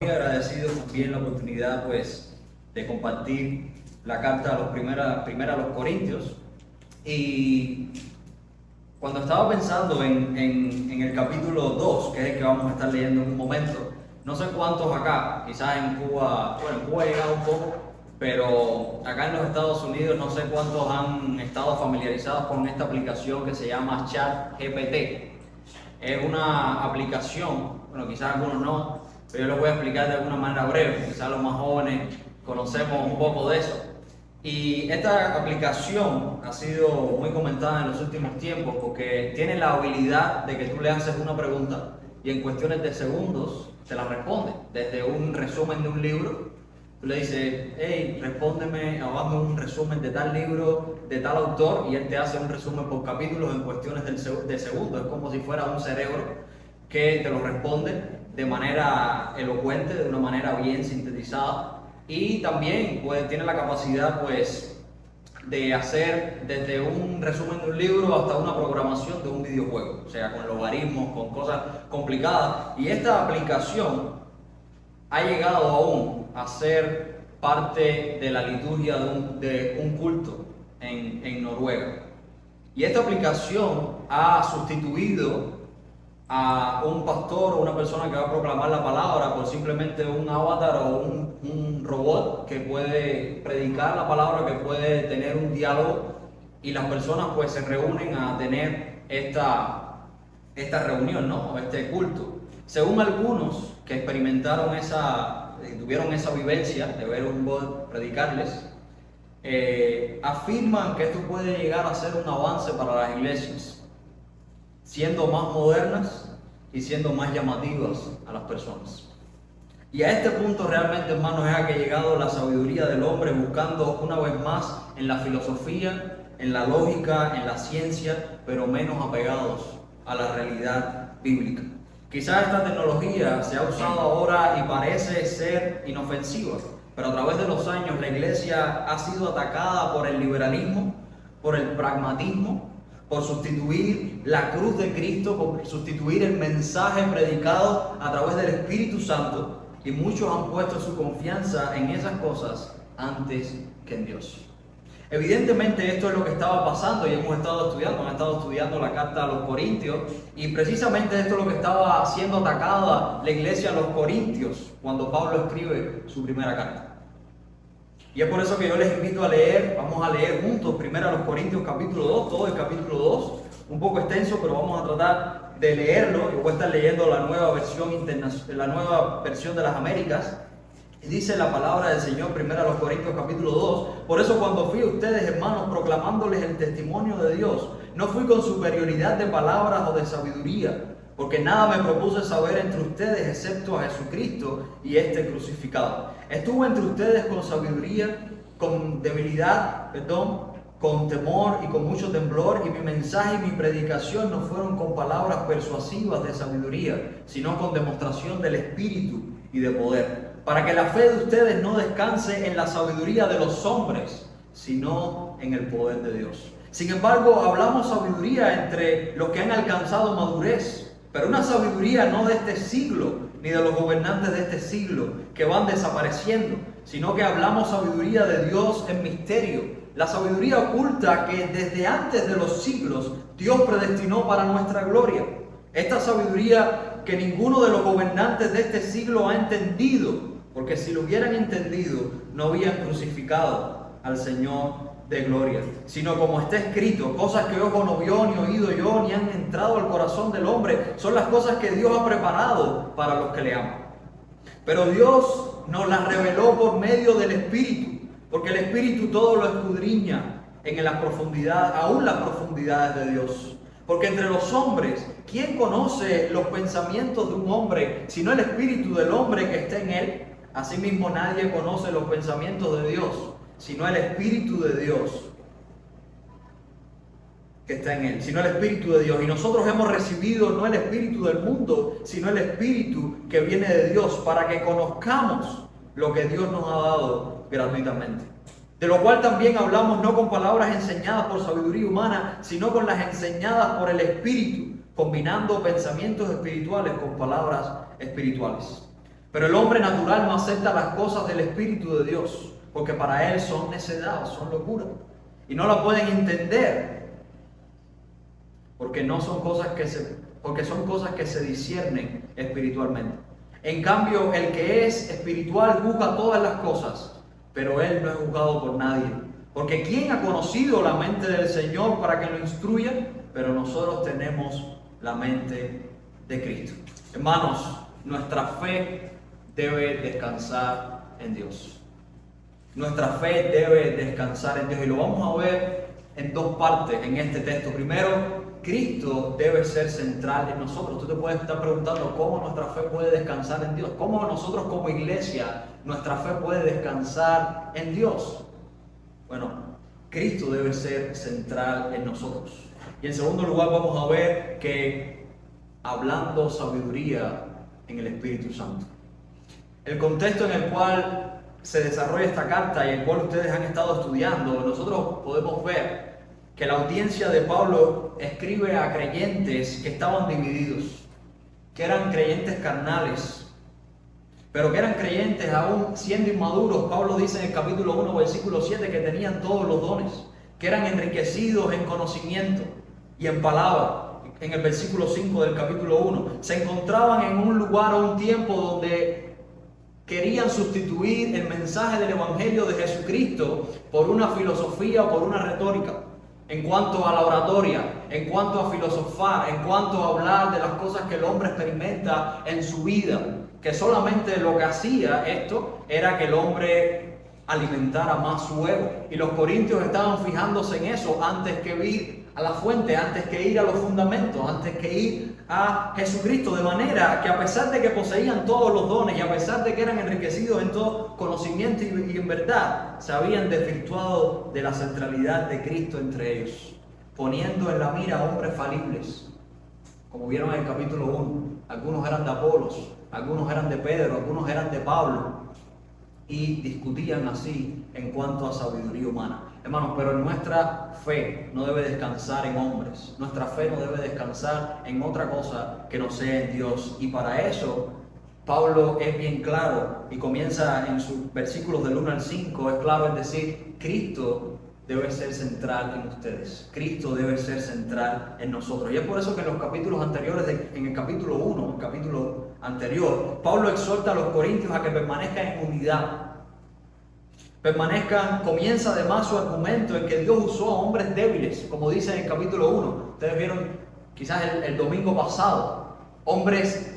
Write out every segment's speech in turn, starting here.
Muy agradecido también la oportunidad de compartir la carta a primera a los Corintios. Y cuando estaba pensando en el capítulo 2, que es el que vamos a estar leyendo en un momento, no sé cuántos acá, quizás en Cuba, bueno, en Cuba he llegado un poco, pero acá en los Estados Unidos no sé cuántos han estado familiarizados con esta aplicación que se llama ChatGPT. Es una aplicación, bueno, quizás algunos no, pero yo lo voy a explicar de alguna manera breve. Quizás los más jóvenes conocemos un poco de eso. Y esta aplicación ha sido muy comentada en los últimos tiempos porque tiene la habilidad de que tú le haces una pregunta y en cuestiones de segundos te la responde. Desde un resumen de un libro, tú le dices, hey, respóndeme o hazme un resumen de tal libro, de tal autor, y él te hace un resumen por capítulos en cuestiones de segundos. Es como si fuera un cerebro que te lo responde de manera elocuente, de una manera bien sintetizada, y también tiene la capacidad de hacer desde un resumen de un libro hasta una programación de un videojuego, o sea, con logaritmos, con cosas complicadas. Y esta aplicación ha llegado aún a ser parte de la liturgia de un culto en Noruega. Y esta aplicación ha sustituido a un pastor o una persona que va a proclamar la palabra por simplemente un avatar o un robot que puede predicar la palabra, que puede tener un diálogo, y las personas se reúnen a tener esta reunión, ¿no? Este culto. Según algunos que experimentaron tuvieron esa vivencia de ver un bot predicarles, afirman que esto puede llegar a ser un avance para las iglesias, siendo más modernas y siendo más llamativas a las personas. Y a este punto realmente, hermanos, es a que ha llegado la sabiduría del hombre, buscando una vez más en la filosofía, en la lógica, en la ciencia, pero menos apegados a la realidad bíblica. Quizás esta tecnología se ha usado ahora y parece ser inofensiva, pero a través de los años la iglesia ha sido atacada por el liberalismo, por el pragmatismo, por sustituir la cruz de Cristo, por sustituir el mensaje predicado a través del Espíritu Santo, y muchos han puesto su confianza en esas cosas antes que en Dios. Evidentemente esto es lo que estaba pasando y han estado estudiando la carta a los Corintios, y precisamente esto es lo que estaba siendo atacada la iglesia a los Corintios cuando Pablo escribe su primera carta. Y es por eso que yo les invito a leer, vamos a leer juntos primero a los Corintios capítulo 2, todo el capítulo 2, un poco extenso, pero vamos a tratar de leerlo. Yo voy a estar leyendo la nueva versión de las Américas. Y dice la palabra del Señor, primero a los Corintios capítulo 2, por eso cuando fui a ustedes, hermanos, proclamándoles el testimonio de Dios, no fui con superioridad de palabras o de sabiduría, porque nada me propuse saber entre ustedes excepto a Jesucristo y este crucificado. Estuve entre ustedes con sabiduría, con debilidad, con temor y con mucho temblor, y mi mensaje y mi predicación no fueron con palabras persuasivas de sabiduría, sino con demostración del Espíritu y de poder, para que la fe de ustedes no descanse en la sabiduría de los hombres, sino en el poder de Dios. Sin embargo, hablamos sabiduría entre los que han alcanzado madurez, pero una sabiduría no de este siglo, ni de los gobernantes de este siglo, que van desapareciendo, sino que hablamos sabiduría de Dios en misterio, la sabiduría oculta que desde antes de los siglos Dios predestinó para nuestra gloria. Esta sabiduría que ninguno de los gobernantes de este siglo ha entendido, porque si lo hubieran entendido, no habían crucificado al Señor de gloria, sino como está escrito, cosas que ojo no vio, ni oído yo, ni han entrado al corazón del hombre, son las cosas que Dios ha preparado para los que le aman. Pero Dios nos las reveló por medio del Espíritu, porque el Espíritu todo lo escudriña en la profundidad, aún las profundidades de Dios. Porque entre los hombres, ¿quién conoce los pensamientos de un hombre, sino el espíritu del hombre que está en él? Asimismo, nadie conoce los pensamientos de Dios, sino el Espíritu de Dios que está en él, sino el Espíritu de Dios. Y nosotros hemos recibido no el espíritu del mundo, sino el Espíritu que viene de Dios, para que conozcamos lo que Dios nos ha dado gratuitamente. De lo cual también hablamos no con palabras enseñadas por sabiduría humana, sino con las enseñadas por el Espíritu, combinando pensamientos espirituales con palabras espirituales. Pero el hombre natural no acepta las cosas del Espíritu de Dios, porque para él son necedad, son locura. Y no la pueden entender, porque son cosas que se disciernen espiritualmente. En cambio, el que es espiritual juzga todas las cosas, pero él no es juzgado por nadie. Porque ¿quién ha conocido la mente del Señor para que lo instruya? Pero nosotros tenemos la mente de Cristo. Hermanos, nuestra fe debe descansar en Dios. Nuestra fe debe descansar en Dios. Y lo vamos a ver en dos partes en este texto. Primero, Cristo debe ser central en nosotros. Tú te puedes estar preguntando cómo nuestra fe puede descansar en Dios. ¿Cómo nosotros como iglesia, nuestra fe puede descansar en Dios? Bueno, Cristo debe ser central en nosotros. Y en segundo lugar vamos a ver que hablando sabiduría en el Espíritu Santo. El contexto en el cual se desarrolla esta carta y el cual ustedes han estado estudiando, nosotros podemos ver que la audiencia de Pablo escribe a creyentes que estaban divididos, que eran creyentes carnales, pero que eran creyentes aún siendo inmaduros. Pablo dice en el capítulo 1, versículo 7, que tenían todos los dones, que eran enriquecidos en conocimiento y en palabra. En el versículo 5 del capítulo 1, se encontraban en un lugar o un tiempo donde querían sustituir el mensaje del Evangelio de Jesucristo por una filosofía o por una retórica. En cuanto a la oratoria, en cuanto a filosofar, en cuanto a hablar de las cosas que el hombre experimenta en su vida, que solamente lo que hacía esto era que el hombre alimentara más su ego. Y los corintios estaban fijándose en eso antes que ir a la fuente, antes que ir a los fundamentos, antes que ir a Jesucristo. De manera que a pesar de que poseían todos los dones y a pesar de que eran enriquecidos en todo conocimiento y en verdad, se habían desvirtuado de la centralidad de Cristo entre ellos, poniendo en la mira a hombres falibles, como vieron en el capítulo 1. Algunos eran de Apolos, algunos eran de Pedro, algunos eran de Pablo, y discutían así en cuanto a sabiduría humana. Hermanos, pero nuestra fe no debe descansar en hombres, nuestra fe no debe descansar en otra cosa que no sea en Dios. Y para eso Pablo es bien claro y comienza en sus versículos del 1 al 5, es claro en decir: Cristo debe ser central en ustedes, Cristo debe ser central en nosotros. Y es por eso que en los capítulos anteriores, en el capítulo 1, el capítulo anterior, Pablo exhorta a los corintios a que permanezcan en unidad. Comienza además su argumento en que Dios usó a hombres débiles, como dice en el capítulo 1. Ustedes vieron quizás el domingo pasado, hombres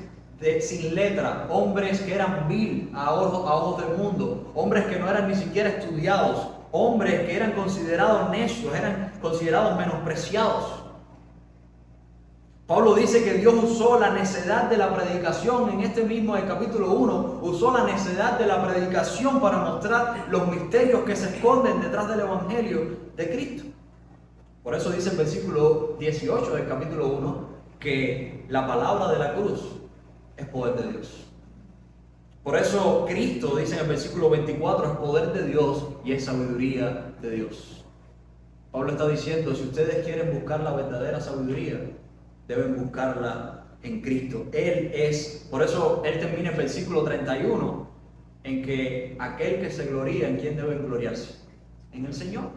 sin letra, hombres que eran vil a ojos del mundo, hombres que no eran ni siquiera estudiados, hombres que eran considerados necios, eran considerados menospreciados. Pablo dice que Dios usó la necedad de la predicación, en este mismo del capítulo 1, usó la necedad de la predicación para mostrar los misterios que se esconden detrás del Evangelio de Cristo. Por eso dice el versículo 18 del capítulo 1 que la palabra de la cruz es poder de Dios. Por eso Cristo, dice en el versículo 24, es poder de Dios y es sabiduría de Dios. Pablo está diciendo: si ustedes quieren buscar la verdadera sabiduría, deben buscarla en Cristo. Él es, por eso él termina el versículo 31 en que aquel que se gloría, ¿en quién debe gloriarse? En el Señor,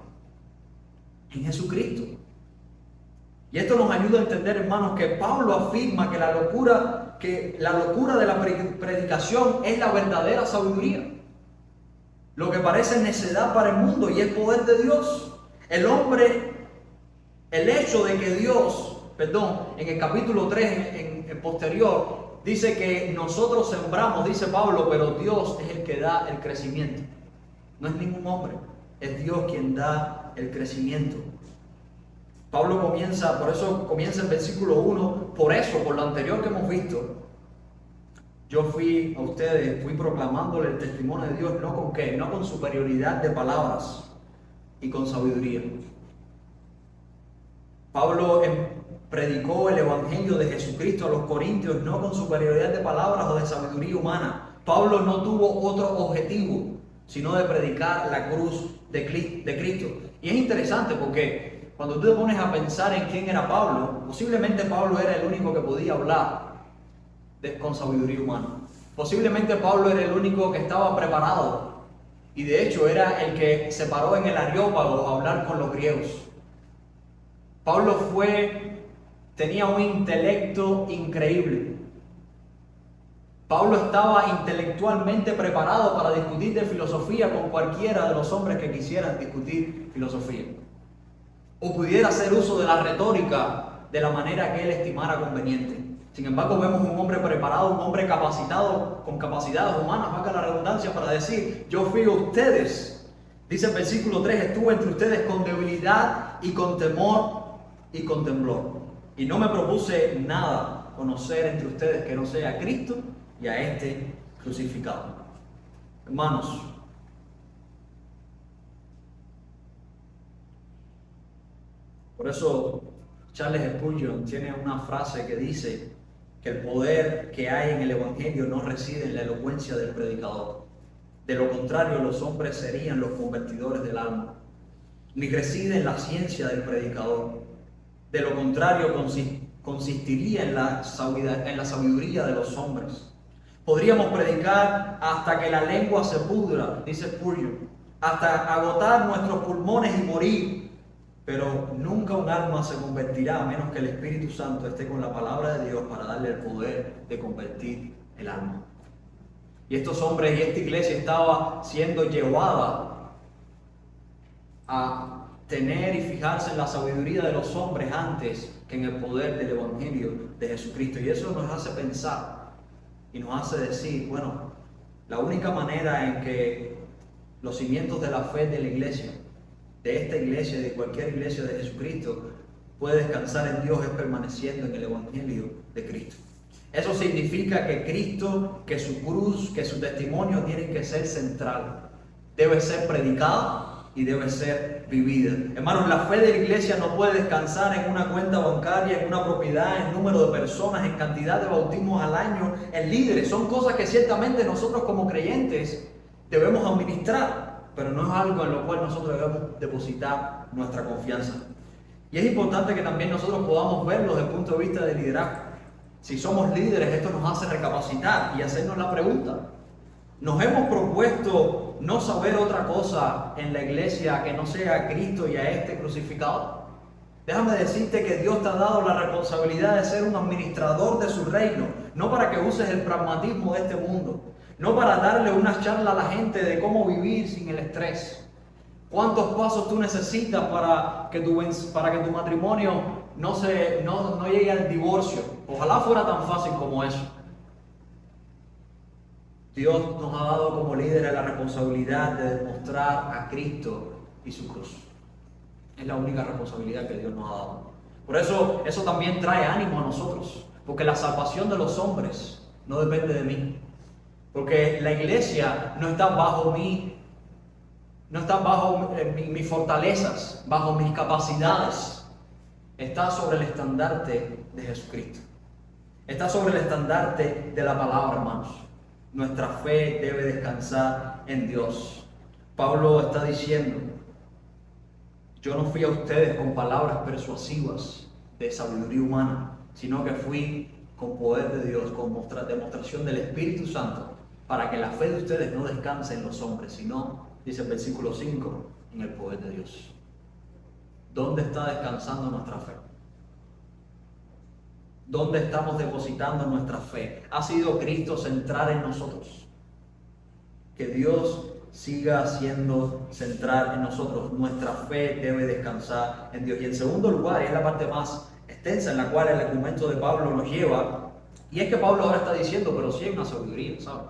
en Jesucristo. Y esto nos ayuda a entender, hermanos, que Pablo afirma que la locura de la predicación es la verdadera sabiduría. Lo que parece necedad para el mundo y es poder de Dios. El hecho de que Dios, en el capítulo 3, en posterior, dice que nosotros sembramos, dice Pablo, pero Dios es el que da el crecimiento. No es ningún hombre, es Dios quien da el crecimiento. Pablo por eso comienza el versículo 1, por lo anterior que hemos visto. Yo fui a ustedes, fui proclamándole el testimonio de Dios, no con superioridad de palabras y con sabiduría. Pablo predicó el Evangelio de Jesucristo a los corintios, no con superioridad de palabras o de sabiduría humana. Pablo no tuvo otro objetivo, sino de predicar la cruz de Cristo. Y es interesante porque cuando tú te pones a pensar en quién era Pablo, posiblemente Pablo era el único que podía hablar con sabiduría humana. Posiblemente Pablo era el único que estaba preparado y de hecho era el que se paró en el Areópago a hablar con los griegos. Pablo tenía un intelecto increíble. Pablo estaba intelectualmente preparado para discutir de filosofía con cualquiera de los hombres que quisieran discutir filosofía. O pudiera hacer uso de la retórica de la manera que él estimara conveniente. Sin embargo, vemos un hombre preparado, un hombre capacitado, con capacidades humanas, valga la redundancia, para decir: yo fui a ustedes. Dice el versículo 3, estuve entre ustedes con debilidad y con temor y con temblor. Y no me propuse nada conocer entre ustedes que no sea a Cristo y a este crucificado. Hermanos, por eso Charles Spurgeon tiene una frase que dice que el poder que hay en el Evangelio no reside en la elocuencia del predicador. De lo contrario, los hombres serían los convertidores del alma. Ni reside en la ciencia del predicador. De lo contrario, consistiría en la sabiduría de los hombres. Podríamos predicar hasta que la lengua se pudra, dice Spurgeon, hasta agotar nuestros pulmones y morir, pero nunca un alma se convertirá a menos que el Espíritu Santo esté con la palabra de Dios para darle el poder de convertir el alma. Y estos hombres y esta iglesia estaba siendo llevada a tener y fijarse en la sabiduría de los hombres antes que en el poder del Evangelio de Jesucristo. Y eso nos hace pensar y nos hace decir, bueno, la única manera en que los cimientos de la fe de la iglesia, de esta iglesia, de cualquier iglesia de Jesucristo, puede descansar en Dios es permaneciendo en el Evangelio de Cristo. Eso significa que Cristo, que su cruz, que su testimonio tienen que ser central. Debe ser predicada y debe ser vivida. Hermanos, la fe de la iglesia no puede descansar en una cuenta bancaria, en una propiedad, en número de personas, en cantidad de bautismos al año, en líderes. Son cosas que ciertamente nosotros como creyentes debemos administrar, pero no es algo en lo cual nosotros debemos depositar nuestra confianza. Y es importante que también nosotros podamos verlo desde el punto de vista del liderazgo. Si somos líderes, esto nos hace recapacitar y hacernos la pregunta: ¿nos hemos propuesto no saber otra cosa en la iglesia que no sea a Cristo y a este crucificado? Déjame decirte que Dios te ha dado la responsabilidad de ser un administrador de su reino, no para que uses el pragmatismo de este mundo, no para darle una charla a la gente de cómo vivir sin el estrés. ¿Cuántos pasos tú necesitas para que tu matrimonio no llegue al divorcio? Ojalá fuera tan fácil como eso. Dios nos ha dado como líderes la responsabilidad de demostrar a Cristo y su cruz. Es la única responsabilidad que Dios nos ha dado. Por eso también trae ánimo a nosotros, porque la salvación de los hombres no depende de mí. Porque la iglesia no está bajo mis fortalezas, bajo mis capacidades. Está sobre el estandarte de Jesucristo. Está sobre el estandarte de la palabra, hermanos. Nuestra fe debe descansar en Dios. Pablo está diciendo: yo no fui a ustedes con palabras persuasivas de sabiduría humana, sino que fui con poder de Dios, con demostración del Espíritu Santo, para que la fe de ustedes no descanse en los hombres, sino, dice el versículo 5, en el poder de Dios. ¿Dónde está descansando nuestra fe? ¿Dónde estamos depositando nuestra fe? ¿Ha sido Cristo central en nosotros? Que Dios siga siendo central en nosotros. Nuestra fe debe descansar en Dios. Y en segundo lugar, y es la parte más extensa en la cual el argumento de Pablo nos lleva, y es que Pablo ahora está diciendo, pero sí hay una sabiduría, ¿sabes?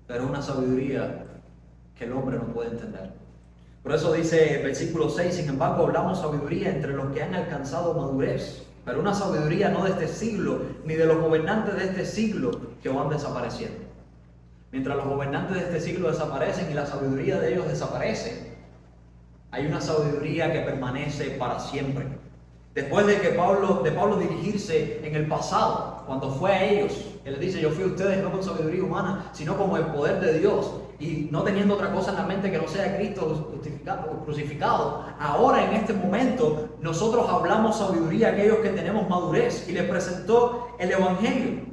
Pero es una sabiduría que el hombre no puede entender. Por eso dice el versículo 6, sin embargo hablamos sabiduría entre los que han alcanzado madurez, pero una sabiduría no de este siglo, ni de los gobernantes de este siglo que van desapareciendo. Mientras los gobernantes de este siglo desaparecen y la sabiduría de ellos desaparece, hay una sabiduría que permanece para siempre. Después de Pablo dirigirse en el pasado, cuando fue a ellos, él les dice: yo fui a ustedes no con sabiduría humana, sino con el poder de Dios, y no teniendo otra cosa en la mente que no sea Cristo crucificado. Ahora, en este momento, nosotros hablamos sabiduría a aquellos que tenemos madurez, y les presentó el Evangelio.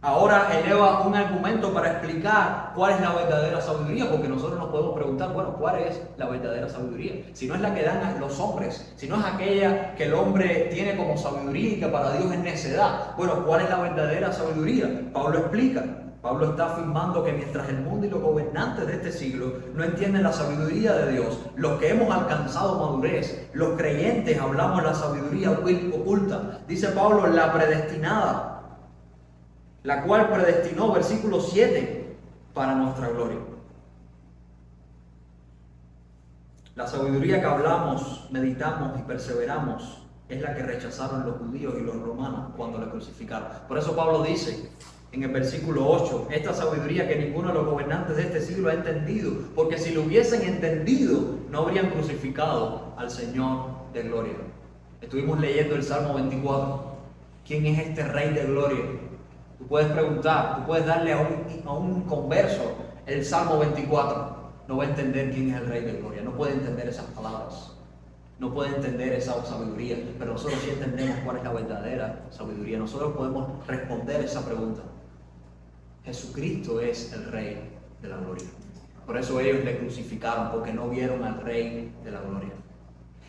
Ahora eleva un argumento para explicar cuál es la verdadera sabiduría, porque nosotros nos podemos preguntar, bueno, ¿cuál es la verdadera sabiduría? Si no es la que dan los hombres, si no es aquella que el hombre tiene como sabiduría y que para Dios es necedad, bueno, ¿cuál es la verdadera sabiduría? Pablo explica. Pablo está afirmando que mientras el mundo y los gobernantes de este siglo no entienden la sabiduría de Dios, los que hemos alcanzado madurez, los creyentes hablamos la sabiduría oculta. Dice Pablo, la predestinada, la cual predestinó, versículo 7, para nuestra gloria. La sabiduría que hablamos, meditamos y perseveramos es la que rechazaron los judíos y los romanos cuando la crucificaron. Por eso Pablo dice en el versículo 8, esta sabiduría que ninguno de los gobernantes de este siglo ha entendido, porque si lo hubiesen entendido, no habrían crucificado al Señor de gloria. Estuvimos leyendo el Salmo 24. ¿Quién es este Rey de gloria? Tú puedes preguntar, tú puedes darle a un converso el Salmo 24. No va a entender quién es el Rey de gloria, no puede entender esas palabras, no puede entender esa sabiduría, pero nosotros sí entendemos cuál es la verdadera sabiduría. Nosotros podemos responder esa pregunta. Jesucristo es el Rey de la gloria. Por eso ellos le crucificaron, porque no vieron al Rey de la gloria.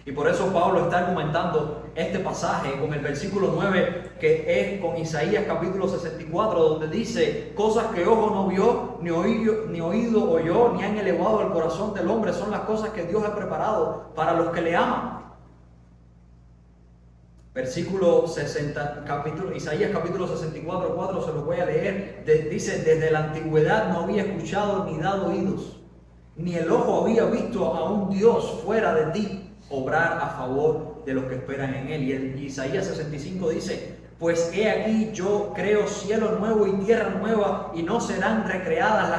Y por eso Pablo está argumentando este pasaje con el versículo 9, que es con Isaías capítulo 64, donde dice, cosas que ojo no vio, ni oído oyó, ni han elevado al corazón del hombre, son las cosas que Dios ha preparado para los que le aman. Versículo 60, Isaías capítulo 64, 4, se los voy a leer. Dice, desde la antigüedad no había escuchado ni dado oídos, ni el ojo había visto a un Dios fuera de ti obrar a favor de los que esperan en él. Y en Isaías 65 dice, pues he aquí yo creo cielo nuevo y tierra nueva, y no serán recreadas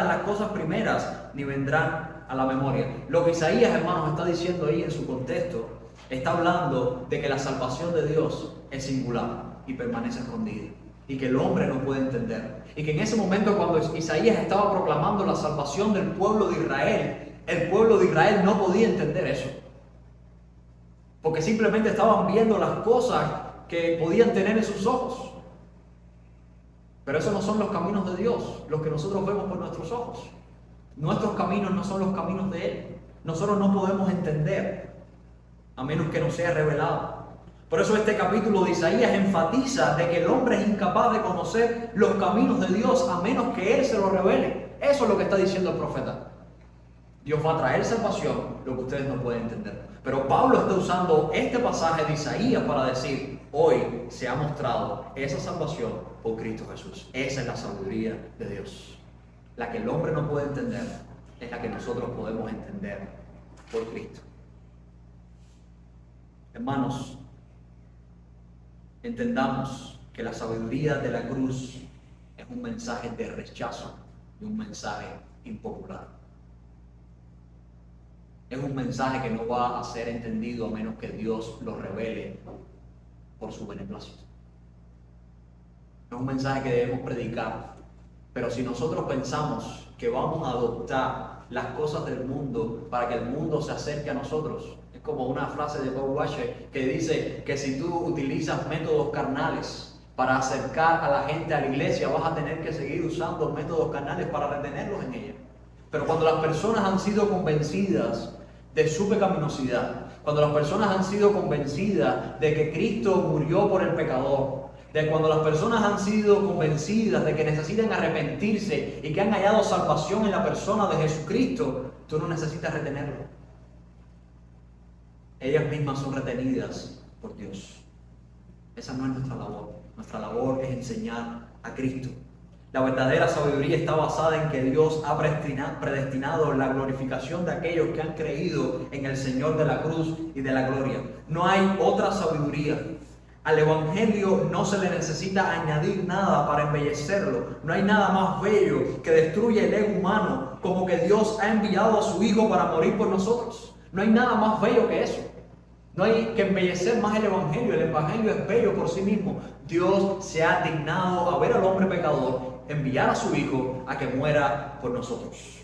las cosas primeras, ni vendrán a la memoria. Lo que Isaías, hermanos, está diciendo ahí en su contexto, está hablando de que la salvación de Dios es singular y permanece escondida, y que el hombre no puede entender. Y que en ese momento, cuando Isaías estaba proclamando la salvación del pueblo de Israel, el pueblo de Israel no podía entender eso, porque simplemente estaban viendo las cosas que podían tener en sus ojos. Pero esos no son los caminos de Dios, los que nosotros vemos por nuestros ojos. Nuestros caminos no son los caminos de Él. Nosotros no podemos entender a menos que nos sea revelado. Por eso este capítulo de Isaías enfatiza de que el hombre es incapaz de conocer los caminos de Dios a menos que Él se lo revele. Eso es lo que está diciendo el profeta. Dios va a traer salvación, lo que ustedes no pueden entender. Pero Pablo está usando este pasaje de Isaías para decir, hoy se ha mostrado esa salvación por Cristo Jesús. Esa es la sabiduría de Dios. La que el hombre no puede entender es la que nosotros podemos entender por Cristo. Hermanos, entendamos que la sabiduría de la cruz es un mensaje de rechazo y un mensaje impopular. Es un mensaje que no va a ser entendido a menos que Dios lo revele por su beneplácito. Es un mensaje que debemos predicar. Pero si nosotros pensamos que vamos a adoptar las cosas del mundo para que el mundo se acerque a nosotros, es como una frase de Paul Washer que dice que si tú utilizas métodos carnales para acercar a la gente a la iglesia, vas a tener que seguir usando métodos carnales para retenerlos en ella. Pero cuando las personas han sido convencidas de su pecaminosidad, cuando las personas han sido convencidas de que Cristo murió por el pecador, de cuando las personas han sido convencidas de que necesitan arrepentirse y que han hallado salvación en la persona de Jesucristo, tú no necesitas retenerlo. Ellas mismas son retenidas por Dios. Esa no es nuestra labor. Nuestra labor es enseñar a Cristo. La verdadera sabiduría está basada en que Dios ha predestinado la glorificación de aquellos que han creído en el Señor de la cruz y de la gloria. No hay otra sabiduría. Al Evangelio no se le necesita añadir nada para embellecerlo. No hay nada más bello que destruye el ego humano, como que Dios ha enviado a su Hijo para morir por nosotros. No hay nada más bello que eso. No hay que embellecer más el Evangelio. El Evangelio es bello por sí mismo. Dios se ha dignado a ver al hombre pecador, enviar a su Hijo a que muera por nosotros.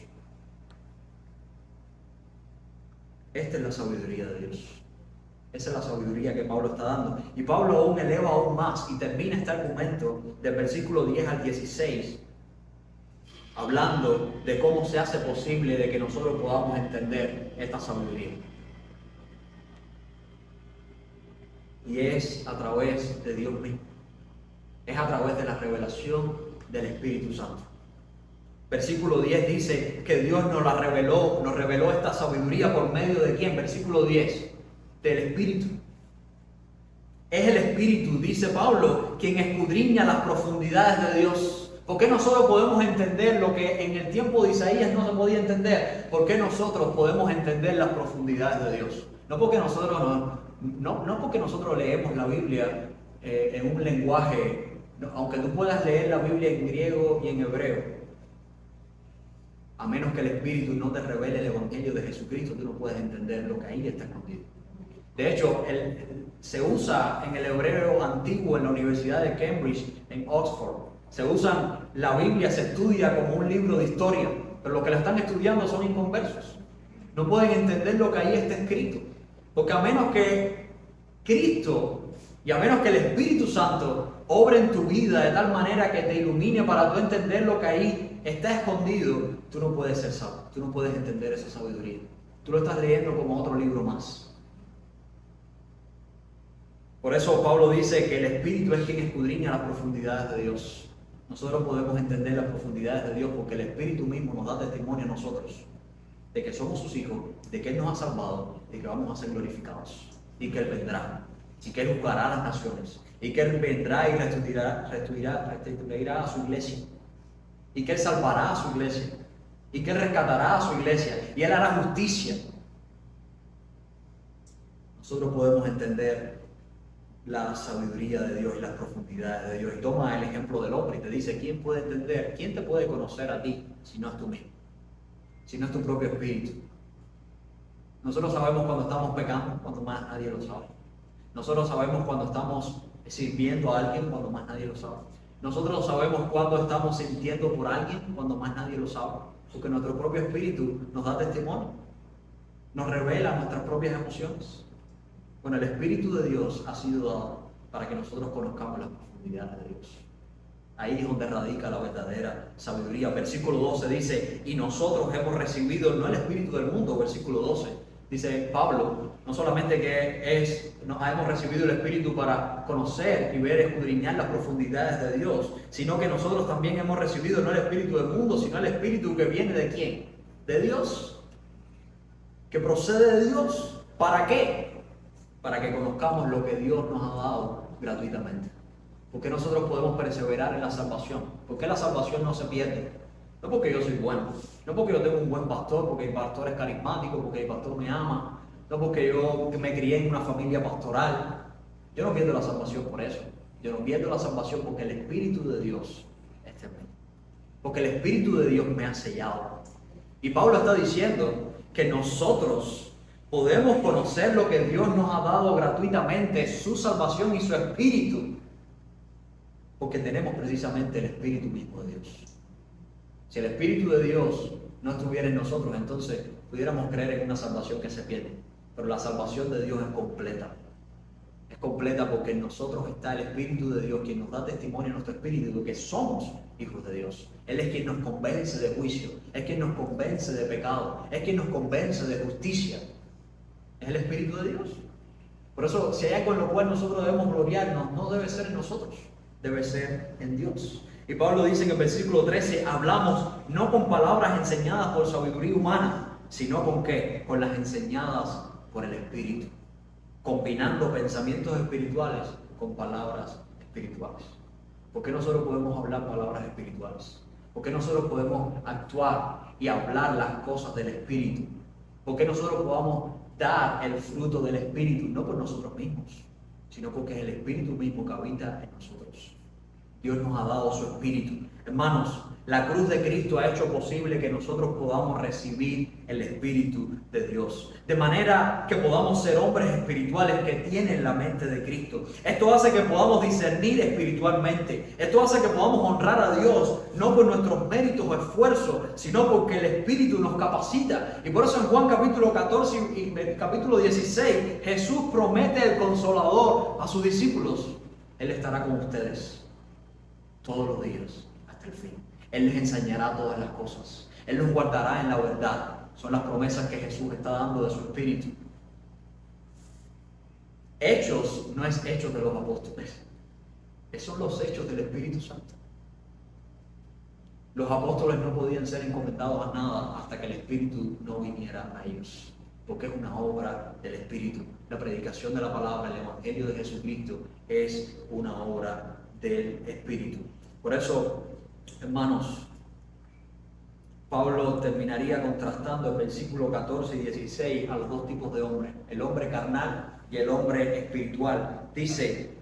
Esta es la sabiduría de Dios. Esa es la sabiduría que Pablo está dando. Y Pablo aún eleva aún más y termina este argumento del versículo 10 al 16, hablando de cómo se hace posible de que nosotros podamos entender esta sabiduría. Y es a través de Dios mismo. Es a través de la revelación del Espíritu Santo. Versículo 10 dice que Dios nos reveló esta sabiduría por medio de ¿quién? Versículo 10, del Espíritu. Es el Espíritu, dice Pablo, quien escudriña las profundidades de Dios. ¿Por qué nosotros podemos entender lo que en el tiempo de Isaías no se podía entender? ¿Por qué nosotros podemos entender las profundidades de Dios? No porque nosotros leemos la Biblia en un lenguaje, aunque tú puedas leer la Biblia en griego y en hebreo, a menos que el Espíritu no te revele el Evangelio de Jesucristo, tú no puedes entender lo que ahí está escondido. De hecho, se usa en el hebreo antiguo en la Universidad de Cambridge, en Oxford. La Biblia se estudia como un libro de historia, pero los que la están estudiando son inconversos. No pueden entender lo que ahí está escrito. Porque a menos que Cristo y a menos que el Espíritu Santo obre en tu vida de tal manera que te ilumine para tú entender lo que ahí está escondido, tú no puedes ser sabio, tú no puedes entender esa sabiduría. Tú lo estás leyendo como otro libro más. Por eso Pablo dice que el Espíritu es quien escudriña las profundidades de Dios. Nosotros podemos entender las profundidades de Dios porque el Espíritu mismo nos da testimonio a nosotros de que somos sus hijos, de que Él nos ha salvado, de que vamos a ser glorificados y que Él vendrá, y que Él juzgará a las naciones, y que Él vendrá y restituirá a su iglesia, y que Él salvará a su iglesia, y que Él rescatará a su iglesia, y Él hará justicia. Nosotros podemos entender la sabiduría de Dios y las profundidades de Dios. Y toma el ejemplo del hombre y te dice, ¿quién puede entender? ¿Quién te puede conocer a ti si no es tú mismo? Si no es tu propio espíritu. Nosotros sabemos cuando estamos pecando, cuando más nadie lo sabe. Nosotros sabemos cuando estamos sirviendo a alguien, cuando más nadie lo sabe. Nosotros sabemos cuando estamos sintiendo por alguien, cuando más nadie lo sabe. Porque nuestro propio espíritu nos da testimonio, nos revela nuestras propias emociones. Bueno, el Espíritu de Dios ha sido dado para que nosotros conozcamos las profundidades de Dios. Ahí es donde radica la verdadera sabiduría. Versículo 12 dice, y nosotros hemos recibido no el Espíritu del mundo, versículo 12. Dice Pablo, no solamente hemos recibido el Espíritu para conocer y ver, escudriñar las profundidades de Dios, sino que nosotros también hemos recibido no el Espíritu del mundo, sino el Espíritu que viene ¿de quién? De Dios, que procede de Dios. ¿Para qué? Para que conozcamos lo que Dios nos ha dado gratuitamente. ¿Por qué nosotros podemos perseverar en la salvación? ¿Por qué la salvación no se pierde? No porque yo soy bueno, no porque yo tengo un buen pastor, porque el pastor es carismático, porque el pastor me ama, no porque yo me crié en una familia pastoral. Yo no pierdo la salvación por eso. Yo no pierdo la salvación porque el Espíritu de Dios está en mí. Porque el Espíritu de Dios me ha sellado. Y Pablo está diciendo que nosotros podemos conocer lo que Dios nos ha dado gratuitamente, su salvación y su Espíritu, porque tenemos precisamente el Espíritu mismo de Dios. Si el Espíritu de Dios no estuviera en nosotros, entonces pudiéramos creer en una salvación que se pierde. Pero la salvación de Dios es completa. Es completa porque en nosotros está el Espíritu de Dios, quien nos da testimonio a nuestro espíritu de que somos hijos de Dios. Él es quien nos convence de juicio, es quien nos convence de pecado, es quien nos convence de justicia. Es el Espíritu de Dios. Por eso, si hay algo en lo cual nosotros debemos gloriarnos, no debe ser en nosotros, debe ser en Dios. Y Pablo dice en el versículo 13, hablamos no con palabras enseñadas por sabiduría humana, sino con ¿qué? Con las enseñadas por el Espíritu, combinando pensamientos espirituales con palabras espirituales. ¿Por qué nosotros podemos hablar palabras espirituales? ¿Por qué nosotros podemos actuar y hablar las cosas del Espíritu? ¿Por qué nosotros podamos dar el fruto del Espíritu? No por nosotros mismos, sino porque es el Espíritu mismo que habita en nosotros. Dios nos ha dado su Espíritu. Hermanos, La cruz de Cristo ha hecho posible que nosotros podamos recibir el Espíritu de Dios. De manera que podamos ser hombres espirituales que tienen la mente de Cristo. Esto hace que podamos discernir espiritualmente. Esto hace que podamos honrar a Dios, no por nuestros méritos o esfuerzos, sino porque el Espíritu nos capacita. Y por eso en Juan capítulo 14 y capítulo 16, Jesús promete el Consolador a sus discípulos. Él estará con ustedes todos los días hasta el fin. Él les enseñará todas las cosas. Él los guardará en la verdad. Son las promesas que Jesús está dando de su Espíritu. Hechos no es hechos de los apóstoles. Esos son los hechos del Espíritu Santo. Los apóstoles no podían ser encomendados a nada hasta que el Espíritu no viniera a ellos. Porque es una obra del Espíritu. La predicación de la palabra, el Evangelio de Jesucristo, es una obra del Espíritu. Por eso, hermanos, Pablo terminaría contrastando el versículo 14 y 16 a los dos tipos de hombres, el hombre carnal y el hombre espiritual. Dice,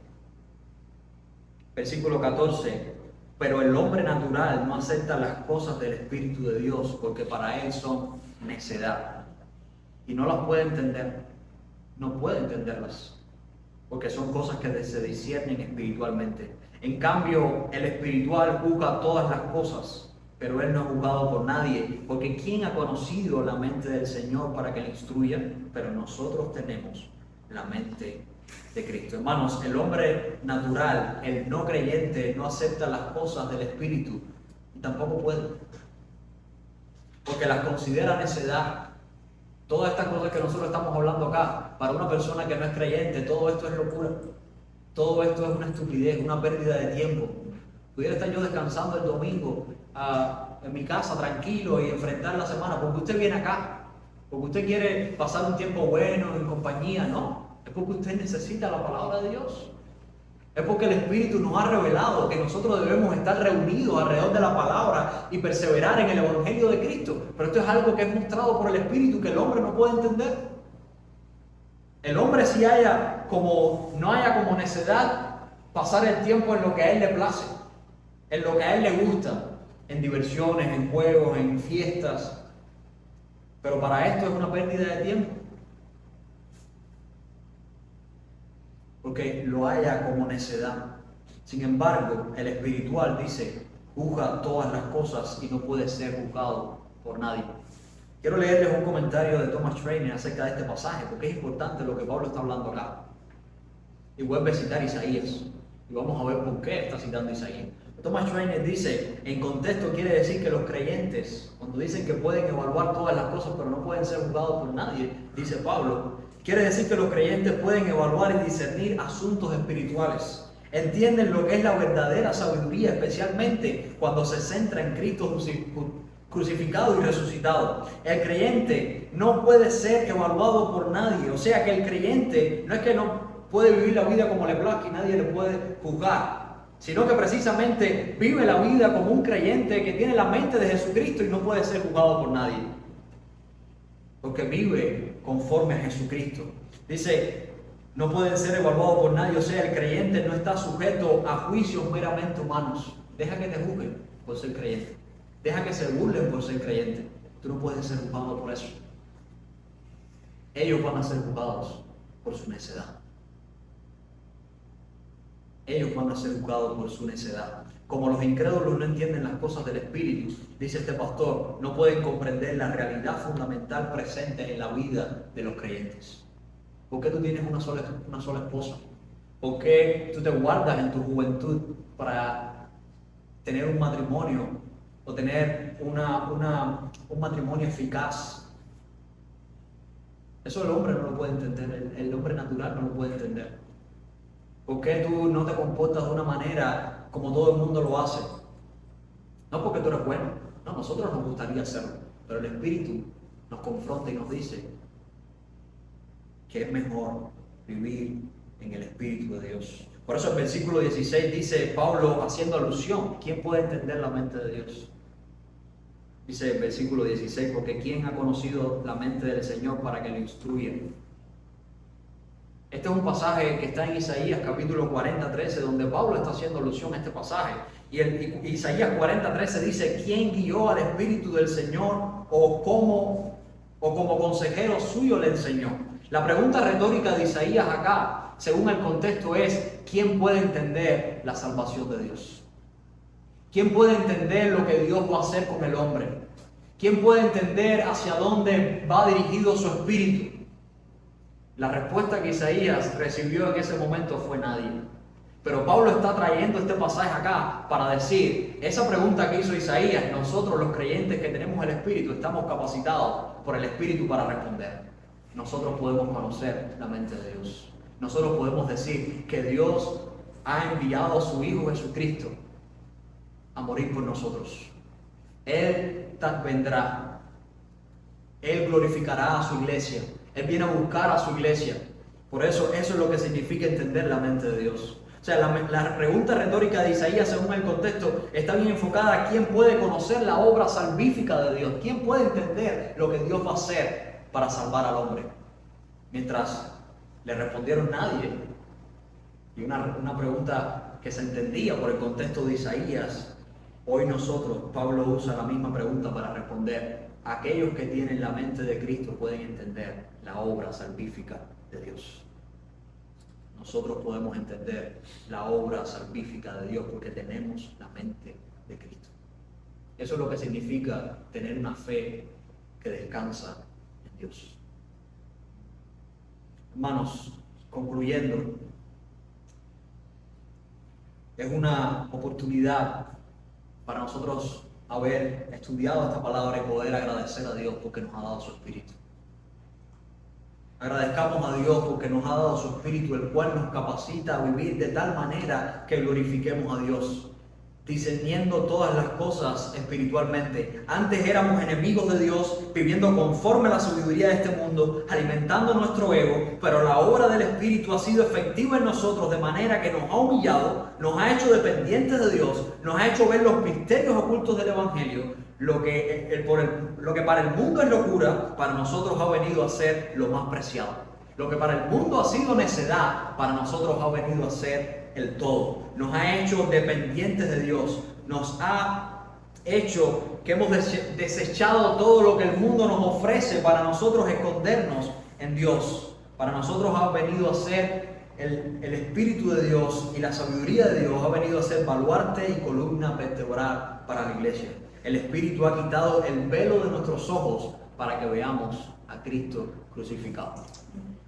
versículo 14, pero el hombre natural no acepta las cosas del Espíritu de Dios porque para él son necedad y no las puede entender, no puede entenderlas porque son cosas que se disciernen espiritualmente. En cambio, el espiritual juzga todas las cosas, pero él no es juzgado por nadie, porque ¿quién ha conocido la mente del Señor para que le instruya? Pero nosotros tenemos la mente de Cristo. Hermanos, el hombre natural, el no creyente, no acepta las cosas del Espíritu y tampoco puede, porque las considera necedad. Todas estas cosas que nosotros estamos hablando acá, para una persona que no es creyente, todo esto es locura. Todo esto es una estupidez, una pérdida de tiempo. Pudiera estar yo descansando el domingo en mi casa tranquilo y enfrentar la semana, porque usted viene acá, porque usted quiere pasar un tiempo bueno en compañía, no. Es porque usted necesita la palabra de Dios. Es porque el Espíritu nos ha revelado que nosotros debemos estar reunidos alrededor de la palabra y perseverar en el Evangelio de Cristo. Pero esto es algo que es mostrado por el Espíritu que el hombre no puede entender. El hombre no haya como necedad pasar el tiempo en lo que a él le place, en lo que a él le gusta, en diversiones, en juegos, en fiestas. Pero para esto es una pérdida de tiempo. Porque lo haya como necedad. Sin embargo, el espiritual dice, juzga todas las cosas y no puede ser juzgado por nadie. Quiero leerles un comentario de Thomas Trainer acerca de este pasaje, porque es importante lo que Pablo está hablando acá. Y vuelve a citar Isaías. Y vamos a ver por qué está citando Isaías. Thomas Trainer dice, en contexto quiere decir que los creyentes, cuando dicen que pueden evaluar todas las cosas pero no pueden ser juzgados por nadie, dice Pablo, quiere decir que los creyentes pueden evaluar y discernir asuntos espirituales. Entienden lo que es la verdadera sabiduría, especialmente cuando se centra en Cristo crucificado y resucitado. El creyente no puede ser evaluado por nadie. O sea que el creyente no es que no puede vivir la vida como le plazca y nadie le puede juzgar, sino que precisamente vive la vida como un creyente que tiene la mente de Jesucristo y no puede ser juzgado por nadie, porque vive conforme a Jesucristo. Dice, no pueden ser evaluados por nadie, o sea, el creyente no está sujeto a juicios meramente humanos. Deja que te juzguen por ser creyente, deja que se burlen por ser creyente. Tú no puedes ser juzgado por eso. Ellos van a ser juzgados por su necedad. Ellos van a ser juzgados por su necedad. Como los incrédulos no entienden las cosas del Espíritu, dice este pastor, no pueden comprender la realidad fundamental presente en la vida de los creyentes. ¿Por qué tú tienes una sola esposa? ¿Por qué tú te guardas en tu juventud para tener un matrimonio o tener un matrimonio eficaz? Eso el hombre no lo puede entender, el hombre natural no lo puede entender. ¿Por qué tú no te comportas de una manera como todo el mundo lo hace? No porque tú eres bueno, no, nosotros nos gustaría hacerlo, pero el Espíritu nos confronta y nos dice que es mejor vivir en el Espíritu de Dios. Por eso el versículo 16 dice Pablo haciendo alusión, ¿quién puede entender la mente de Dios? Dice el versículo 16, porque ¿quién ha conocido la mente del Señor para que le instruya? Este es un pasaje que está en Isaías capítulo 40, 13, donde Pablo está haciendo alusión a este pasaje. Y Isaías 40:13 dice, ¿quién guió al Espíritu del Señor o como consejero suyo le enseñó? La pregunta retórica de Isaías acá, según el contexto, es ¿quién puede entender la salvación de Dios? ¿Quién puede entender lo que Dios va a hacer con el hombre? ¿Quién puede entender hacia dónde va dirigido su espíritu? La respuesta que Isaías recibió en ese momento fue nadie. Pero Pablo está trayendo este pasaje acá para decir, esa pregunta que hizo Isaías, nosotros los creyentes que tenemos el Espíritu estamos capacitados por el Espíritu para responder. Nosotros podemos conocer la mente de Dios. Nosotros podemos decir que Dios ha enviado a su Hijo Jesucristo a morir por nosotros. Él vendrá. Él glorificará a su iglesia. Él viene a buscar a su iglesia. Por eso es lo que significa entender la mente de Dios. O sea, la pregunta retórica de Isaías, según el contexto, está bien enfocada a quién puede conocer la obra salvífica de Dios. ¿Quién puede entender lo que Dios va a hacer para salvar al hombre? Mientras le respondieron nadie. Y una pregunta que se entendía por el contexto de Isaías, hoy nosotros, Pablo usa la misma pregunta para responder. Aquellos que tienen la mente de Cristo pueden entender la obra salvífica de Dios. Nosotros podemos entender la obra salvífica de Dios porque tenemos la mente de Cristo. Eso es lo que significa tener una fe que descansa en Dios. Hermanos, concluyendo, es una oportunidad para nosotros haber estudiado esta palabra y poder agradecer a Dios porque nos ha dado su Espíritu. Agradezcamos a Dios porque nos ha dado su Espíritu, el cual nos capacita a vivir de tal manera que glorifiquemos a Dios, discerniendo todas las cosas espiritualmente. Antes éramos enemigos de Dios, viviendo conforme a la sabiduría de este mundo, alimentando nuestro ego, pero la obra del Espíritu ha sido efectiva en nosotros de manera que nos ha humillado, nos ha hecho dependientes de Dios, nos ha hecho ver los misterios ocultos del Evangelio. Lo que para el mundo es locura, para nosotros ha venido a ser lo más preciado. Lo que para el mundo ha sido necedad, para nosotros ha venido a ser el todo. Nos ha hecho dependientes de Dios. Nos ha hecho que hemos desechado todo lo que el mundo nos ofrece para nosotros escondernos en Dios. Para nosotros ha venido a ser el Espíritu de Dios y la sabiduría de Dios ha venido a ser baluarte y columna vertebral para la iglesia. El Espíritu ha quitado el velo de nuestros ojos para que veamos a Cristo crucificado.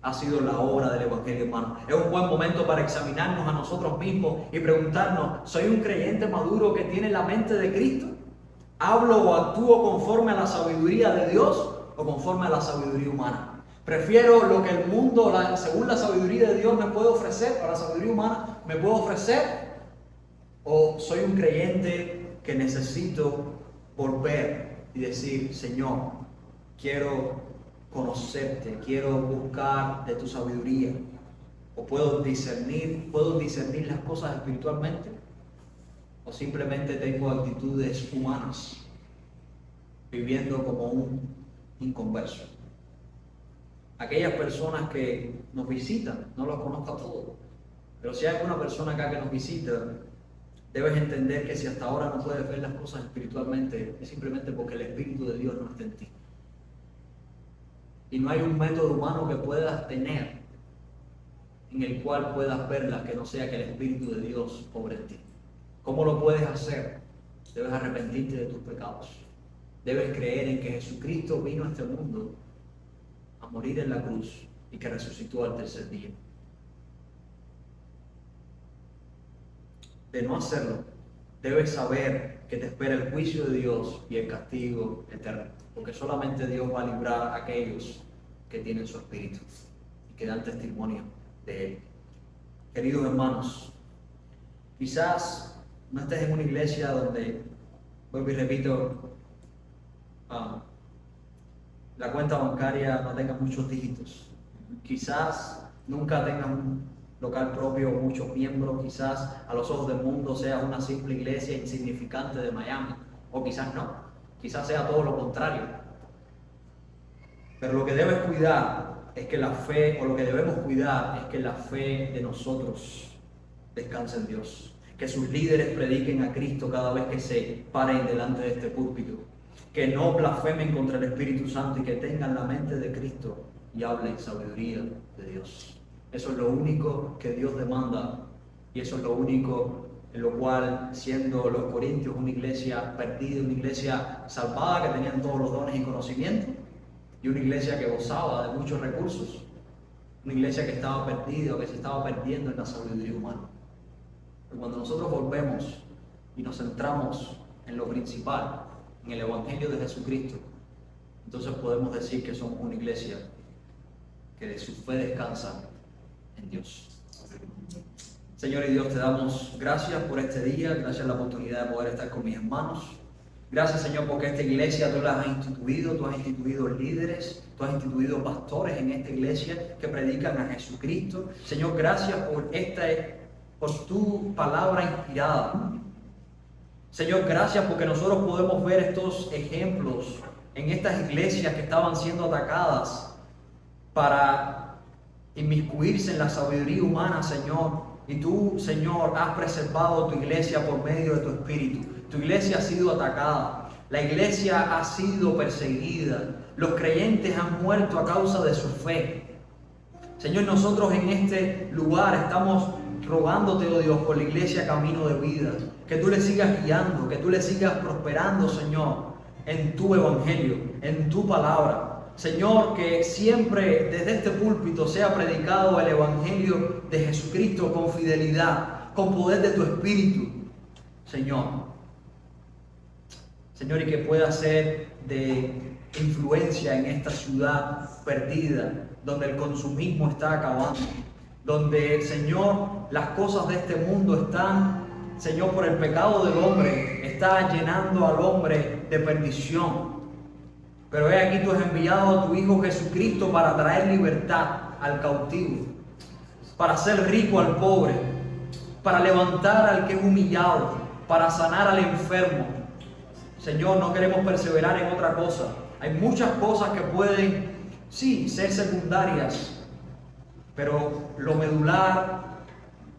Ha sido la obra del Evangelio, hermano. Es un buen momento para examinarnos a nosotros mismos y preguntarnos, ¿soy un creyente maduro que tiene la mente de Cristo? ¿Hablo o actúo conforme a la sabiduría de Dios o conforme a la sabiduría humana? ¿Prefiero lo que el mundo, según la sabiduría de Dios, me puede ofrecer, o la sabiduría humana me puede ofrecer? ¿O soy un creyente que necesito volver y decir, Señor, quiero conocerte, quiero buscar de tu sabiduría? ¿O puedo discernir las cosas espiritualmente? ¿O simplemente tengo actitudes humanas, viviendo como un inconverso? Aquellas personas que nos visitan, no los conozco a todos, pero si hay alguna persona acá que nos visita, debes entender que si hasta ahora no puedes ver las cosas espiritualmente, es simplemente porque el Espíritu de Dios no está en ti. Y no hay un método humano que puedas tener en el cual puedas verlas que no sea que el Espíritu de Dios obre en ti. ¿Cómo lo puedes hacer? Debes arrepentirte de tus pecados. Debes creer en que Jesucristo vino a este mundo a morir en la cruz y que resucitó al tercer día. De no hacerlo, debes saber que te espera el juicio de Dios y el castigo eterno, porque solamente Dios va a librar a aquellos que tienen su Espíritu y que dan testimonio de Él. Queridos hermanos, quizás no estés en una iglesia donde, vuelvo y repito, la cuenta bancaria no tenga muchos dígitos. Quizás nunca tengas un local propio o muchos miembros. Quizás a los ojos del mundo seas una simple iglesia insignificante de Miami. O quizás no. Quizás sea todo lo contrario. Pero lo que debes cuidar es que la fe, o lo que debemos cuidar es que la fe de nosotros descanse en Dios. Que sus líderes prediquen a Cristo cada vez que se paren delante de este púlpito. Que no blasfemen contra el Espíritu Santo y que tengan la mente de Cristo y hablen sabiduría de Dios. Eso es lo único que Dios demanda y eso es lo único en lo cual, siendo los Corintios una iglesia perdida, una iglesia salvada que tenían todos los dones y conocimientos, y una iglesia que gozaba de muchos recursos, una iglesia que estaba perdida o que se estaba perdiendo en la sabiduría humana. Pero cuando nosotros volvemos y nos centramos en lo principal, en el Evangelio de Jesucristo, entonces podemos decir que somos una iglesia que de su fe descansa en Dios. Señor y Dios, te damos gracias por este día, gracias por la oportunidad de poder estar con mis hermanos. Gracias, Señor, porque esta iglesia tú la has instituido, tú has instituido líderes, tú has instituido pastores en esta iglesia que predican a Jesucristo. Señor, gracias por tu palabra inspirada. Señor, gracias porque nosotros podemos ver estos ejemplos en estas iglesias que estaban siendo atacadas para inmiscuirse en la sabiduría humana, Señor. Y tú, Señor, has preservado tu iglesia por medio de tu Espíritu. Tu iglesia ha sido atacada. La iglesia ha sido perseguida. Los creyentes han muerto a causa de su fe. Señor, nosotros en este lugar estamos rogándote, oh Dios, por la iglesia Camino de Vida. Que tú le sigas guiando, que tú le sigas prosperando, Señor, en tu evangelio, en tu palabra. Señor, que siempre desde este púlpito sea predicado el Evangelio de Jesucristo con fidelidad, con poder de tu Espíritu, Señor. Señor, y que pueda ser de influencia en esta ciudad perdida, donde el consumismo está acabando, donde, Señor, las cosas de este mundo están, Señor, por el pecado del hombre, está llenando al hombre de perdición. Pero he aquí tú has enviado a tu Hijo Jesucristo para traer libertad al cautivo, para hacer rico al pobre, para levantar al que es humillado, para sanar al enfermo. Señor, no queremos perseverar en otra cosa. Hay muchas cosas que pueden, sí, ser secundarias, pero lo medular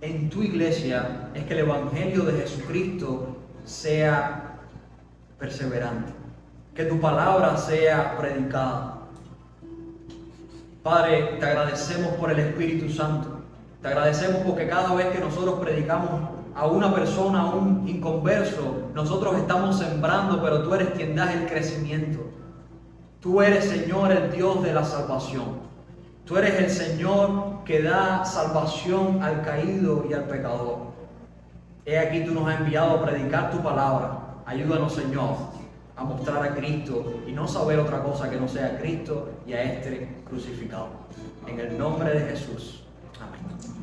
en tu iglesia es que el Evangelio de Jesucristo sea perseverante. Que tu palabra sea predicada. Padre, te agradecemos por el Espíritu Santo. Te agradecemos porque cada vez que nosotros predicamos a una persona, a un inconverso, nosotros estamos sembrando, pero tú eres quien das el crecimiento. Tú eres, Señor, el Dios de la salvación. Tú eres el Señor que da salvación al caído y al pecador. He aquí tú nos has enviado a predicar tu palabra. Ayúdanos, Señor, a mostrar a Cristo y no saber otra cosa que no sea Cristo y a este crucificado. En el nombre de Jesús. Amén.